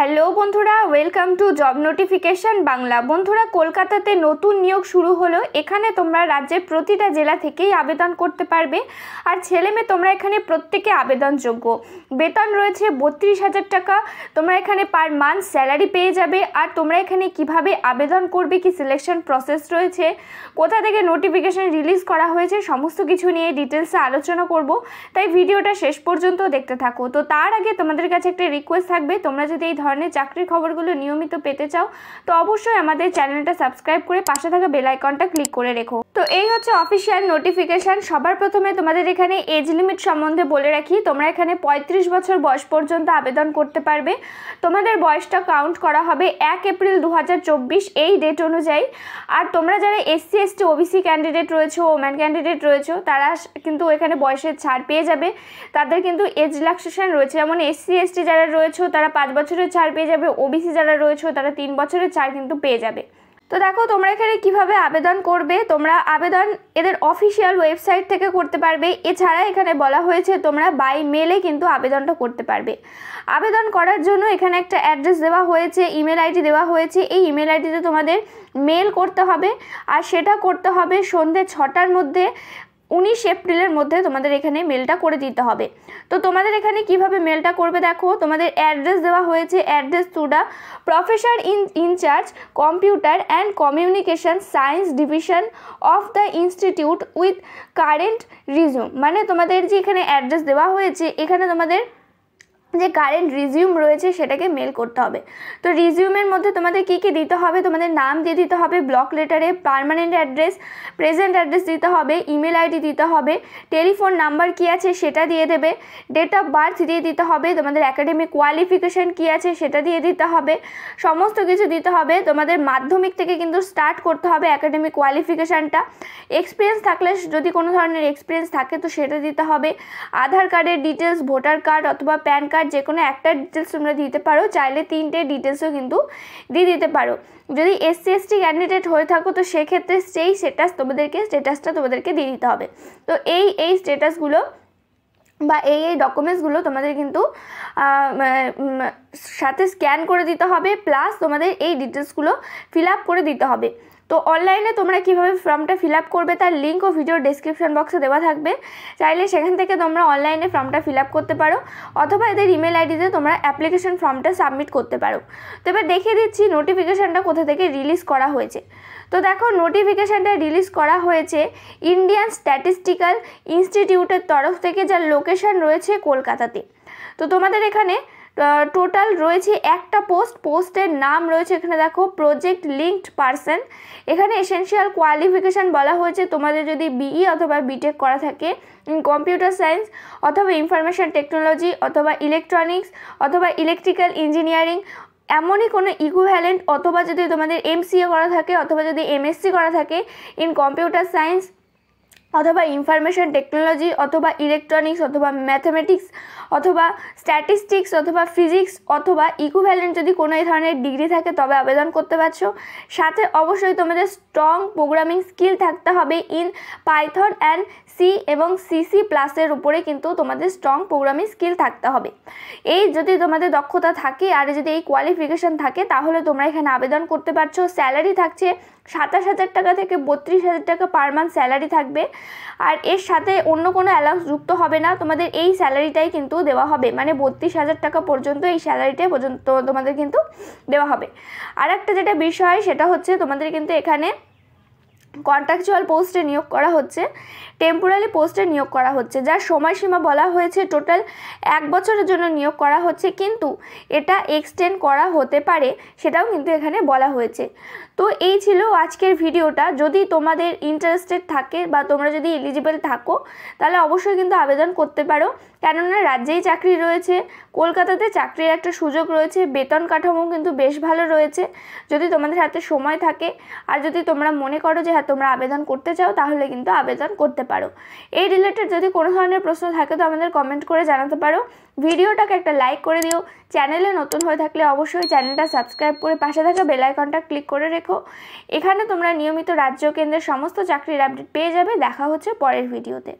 Hello বন্ধুরা, welcome to job notification Bangla. বন্ধুরা, কলকাতাতে নতুন নিয়োগ শুরু হলো। এখানে তোমরা রাজ্যের প্রতিটা জেলা থেকেই আবেদন করতে পারবে। আর ছেলেমেয়ে তোমরা এখানে প্রত্যেকে আবেদনযোগ্য। বেতন রয়েছে 32,000 টাকা। তোমরা এখানে পার মান্থ স্যালারি পেয়ে যাবে। আর তোমরা এখানে কিভাবে আবেদন করবে, কি সিলেকশন প্রসেস রয়েছে, কোথা থেকে নোটিফিকেশন রিলিজ করা হয়েছে, সমস্ত কিছু নিয়ে ডিটেলসে আলোচনা করব। তাই ভিডিওটা শেষ পর্যন্ত দেখতে থাকো। তো তার আগে তোমাদের কাছে একটা রিকোয়েস্ট থাকবে, তোমরা যদি এই ধরনের চাকরির খবরগুলো নিয়মিত পেতে চাও তো অবশ্যই আমাদের চ্যানেলটা সাবস্ক্রাইব করে পাশে থাকা বেল আইকনটা ক্লিক করে রেখো। তো এই হচ্ছে অফিসিয়াল নোটিফিকেশন। সবার প্রথমে তোমাদের এখানে এজ লিমিট সম্বন্ধে বলে রাখি। তোমরা এখানে 35 বছর বয়স পর্যন্ত আবেদন করতে পারবে। তোমাদের বয়সটা কাউন্ট করা হবে 1 এপ্রিল 2024 এই ডেট অনুযায়ী। আর তোমরা যারা SC ST OBC ক্যান্ডিডেট রয়েছে, ওম্যান ক্যান্ডিডেট রয়েছে, তারা কিন্তু এখানে বয়সের ছাড় পেয়ে যাবে। তাদের কিন্তু এজ রিল্যাক্সেশন রয়েছে। যেমন SC ST যারা রয়েছে তারা 5 বছরের ছাড় পেয়ে যাবে, OBC যারা রয়েছে তারা 3 বছরের ছাড় কিন্তু পেয়ে যাবে। তো দেখো তোমরা এখানে কিভাবে আবেদন করবে। তোমরা আবেদন এদের অফিসিয়াল ওয়েবসাইট থেকে করতে পারবে। এছাড়া এখানে বলা হয়েছে তোমরা বাই মেলে কিন্তু আবেদনটা করতে পারবে। আবেদন করার জন্য এখানে একটা অ্যাড্রেস দেওয়া হয়েছে, ইমেল আইডি দেওয়া হয়েছে। এই ইমেল আইডিতে তোমাদের মেল করতে হবে। আর সেটা করতে হবে সন্ধ্যে 6টার মধ্যে, 19 এপ্রিলের মধ্যে তোমাদের এখানে মেলটা করে দিতে হবে। তো তোমাদের এখানে কিভাবে মেলটা করবে দেখো, তোমাদের অ্যাড্রেস দেওয়া হয়েছে। Address to the professor in charge computer and communication science division of the institute with current resume. মানে তোমাদের যে এখানে অ্যাড্রেস দেওয়া হয়েছে, এখানে তোমাদের যে কারেন্ট রিজিউম রয়েছে সেটাকে মেল করতে হবে। তো রিজিউমের মধ্যে তোমাদের কী কী দিতে হবে, তোমাদের নাম দিয়ে দিতে হবে, ব্লক লেটারে পার্মানেন্ট অ্যাড্রেস, প্রেজেন্ট অ্যাড্রেস দিতে হবে, ইমেল আইডি দিতে হবে, টেলিফোন নাম্বার কী আছে সেটা দিয়ে দেবে, ডেট অফ বার্থ দিয়ে দিতে হবে, তোমাদের একাডেমিক কোয়ালিফিকেশান কী আছে সেটা দিয়ে দিতে হবে, সমস্ত কিছু দিতে হবে। তোমাদের মাধ্যমিক থেকে কিন্তু স্টার্ট করতে হবে একাডেমিক কোয়ালিফিকেশানটা। এক্সপিরিয়েন্স থাকলে, যদি কোনো ধরনের এক্সপিরিয়েন্স থাকে তো সেটা দিতে হবে। আধার কার্ডের ডিটেলস, ভোটার কার্ড অথবা প্যান কার্ড যে কোনো একটা ডিটেলস তোমরা দিতে পারো। চাইলে 3টে ডিটেলসও কিন্তু দিয়ে দিতে পারো। যদি SC ST ক্যান্ডিডেট হয়ে থাকো তো সেক্ষেত্রে সেই স্টেটাসটা তোমাদেরকে দিয়ে দিতে হবে। তো এই স্টেটাসগুলো বা এই ডকুমেন্টসগুলো তোমাদের কিন্তু সাথে স্ক্যান করে দিতে হবে, প্লাস তোমাদের এই ডিটেলসগুলো ফিল আপ করে দিতে হবে। তো অনলাইনে তোমরা কীভাবে ফর্মটা ফিল আপ করবে তার লিঙ্ক ও ভিডিও ডেসক্রিপশন বক্সে দেওয়া থাকবে। চাইলে সেখান থেকে তোমরা অনলাইনে ফর্মটা ফিল আপ করতে পারো, অথবা এদের ইমেল আইডিতে তোমরা অ্যাপ্লিকেশন ফর্মটা সাবমিট করতে পারো। তো এবার দেখিয়ে দিচ্ছি নোটিফিকেশানটা কোথা থেকে রিলিজ করা হয়েছে। তো দেখো নোটিফিকেশানটা রিলিজ করা হয়েছে ইন্ডিয়ান স্ট্যাটিস্টিক্যাল ইনস্টিটিউটের তরফ থেকে, যার লোকেশন রয়েছে কলকাতাতে। তো তোমাদের এখানে টোটাল রয়েছে একটা পোস্টের নাম রয়েছে এখানে দেখো প্রজেক্ট লিঙ্কড পারসন। এখানে এসেনশিয়াল কোয়ালিফিকেশান বলা হয়েছে তোমাদের যদি BE অথবা BTech করা থাকে ইন কম্পিউটার সায়েন্স অথবা ইনফরমেশন টেকনোলজি অথবা ইলেকট্রনিক্স অথবা ইলেকট্রিক্যাল ইঞ্জিনিয়ারিং, এমনই কোনো ইকুইভ্যালেন্ট, অথবা যদি তোমাদের MCA করা থাকে অথবা যদি MSc করা থাকে ইন কম্পিউটার সায়েন্স অথবা ইনফরমেশন টেকনোলজি অথবা ইলেকট্রনিক্স অথবা ম্যাথামেটিক্স অথবা স্ট্যাটিস্টিক্স অথবা ফিজিক্স অথবা ইকুইভ্যালেন্ট যদি কোনো এই ধরনের ডিগ্রি থাকে তবে আবেদন করতে পারছো। সাথে অবশ্যই তোমাদের স্ট্রং প্রোগ্রামিং স্কিল থাকতে হবে ইন পাইথন অ্যান্ড C এবং CC++-এর উপরে কিন্তু তোমাদের স্ট্রং প্রোগ্রামিং স্কিল থাকতে হবে। এই যদি তোমাদের দক্ষতা থাকে আর যদি এই কোয়ালিফিকেশান থাকে তাহলে তোমরা এখানে আবেদন করতে পারছো। স্যালারি থাকছে 27,000 টাকা থেকে 32,000 টাকা পার মান্থ স্যালারি থাকবে। আর এর সাথে অন্য কোনো অ্যালাউন্স যুক্ত হবে না, তোমাদের এই স্যালারিটাই কিন্তু দেওয়া হবে। মানে 32,000 টাকা পর্যন্ত এই স্যালারিটাই পর্যন্ত তোমাদের কিন্তু দেওয়া হবে। আর একটা যেটা বিষয় সেটা হচ্ছে তোমাদের কিন্তু এখানে কন্ট্রাকচুয়াল পোস্টে নিয়োগ করা হচ্ছে, টেম্পোরারি পোস্টে নিয়োগ করা হচ্ছে, যার সময়সীমা বলা হয়েছে টোটাল 1 বছরের জন্য নিয়োগ করা হচ্ছে, কিন্তু এটা এক্সটেন্ড করা হতে পারে সেটাও কিন্তু এখানে বলা হয়েছে। তো এই ছিল আজকের ভিডিওটা। যদি তোমাদের ইন্টারেস্টেড থাকে বা তোমরা যদি এলিজিবল থাকো তাহলে অবশ্যই কিন্তু আবেদন করতে পারো, কেননা রাজ্যেই চাকরি রয়েছে, কলকাতাতে চাকরির একটা সুযোগ রয়েছে, বেতন কাঠামো কিন্তু বেশ ভালো রয়েছে। যদি তোমাদের হাতে সময় থাকে আর যদি তোমরা মনে করো যে হ্যাঁ তোমরা আবেদন করতে চাও তাহলে কিন্তু আবেদন করতে পারো। এই রিলেটেড যদি কোনো ধরনের প্রশ্ন থাকে তো আমাদের কমেন্ট করে জানাতে পারো। ভিডিওটাকে একটা লাইক করে দিও। চ্যানেলে নতুন হয়ে থাকলে অবশ্যই চ্যানেলটা সাবস্ক্রাইব করে পাশে থাকা বেল আইকনটা ক্লিক করে রেখো। এখানে তোমরা নিয়মিত রাজ্য কেন্দ্রের সমস্ত চাকরির আপডেট পেয়ে যাবে। দেখা হচ্ছে পরের ভিডিওতে।